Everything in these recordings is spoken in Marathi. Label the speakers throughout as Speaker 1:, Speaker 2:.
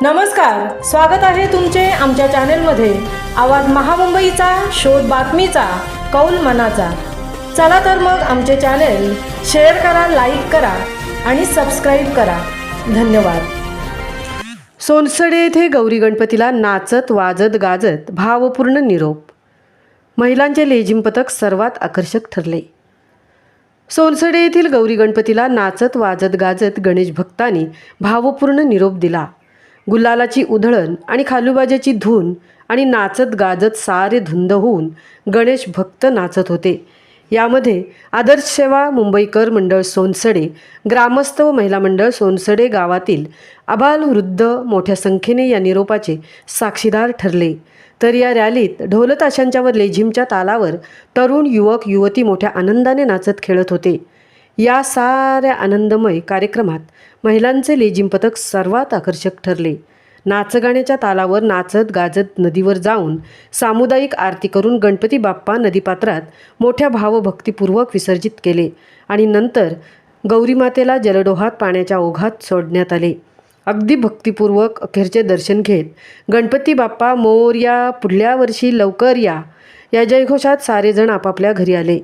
Speaker 1: नमस्कार, स्वागत आहे तुमचे आमच्या चॅनेलमध्ये। आवाज महामुंबईचा, शोध बातमीचा, कौल मनाचा। चला तर मग आमचे चॅनेल शेअर करा, लाईक करा आणि सबस्क्राईब करा। धन्यवाद।
Speaker 2: सोनसडे येथे गौरी गणपतीला नाचत वाजत गाजत भावपूर्ण निरोप। महिलांचे लेझिम पथक सर्वात आकर्षक ठरले। सोनसडे येथील गौरी गणपतीला नाचत वाजत गाजत गणेश भक्तांनी भावपूर्ण निरोप दिला। गुलालाची उधळण आणि खालूबाजाची धून आणि नाचत गाजत सारे धुंद होऊन गणेश भक्त नाचत होते। यामध्ये आदर्श सेवा मुंबईकर मंडळ सोनसडे, ग्रामस्थ व महिला मंडळ सोनसडे गावातील आबालवृद्ध मोठ्या संख्येने या निरोपाचे साक्षीदार ठरले। तर या रॅलीत ढोल ताशांच्या व लेझिमच्या तालावर तरुण युवक युवती मोठ्या आनंदाने नाचत खेळत होते। या साऱ्या आनंदमय कार्यक्रमात महिलांचे लेझिम पथक सर्वात आकर्षक ठरले। नाचगाण्याच्या तालावर नाचत गाजत नदीवर जाऊन सामुदायिक आरती करून गणपती बाप्पा नदीपात्रात मोठ्या भावभक्तीपूर्वक विसर्जित केले आणि नंतर गौरी मातेला जलडोहात पाण्याच्या ओघात सोडण्यात आले। अगदी भक्तिपूर्वक अखेरचे दर्शन घेत गणपती बाप्पा मोरया, पुढल्या वर्षी लवकर या, या जयघोषात सारेजण आपापल्या घरी आले।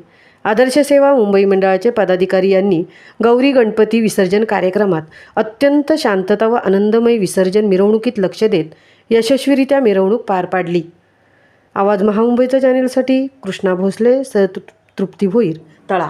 Speaker 2: आदर्श सेवा मुंबई मंडळाचे पदाधिकारी यांनी गौरी गणपती विसर्जन कार्यक्रमात अत्यंत शांतता व आनंदमय विसर्जन मिरवणुकीत लक्ष देत यशस्वीरित्या मिरवणूक पार पाडली। आवाज महामुंबईच्या चॅनेलसाठी कृष्णा भोसले, तृप्ती भोईर, तळा।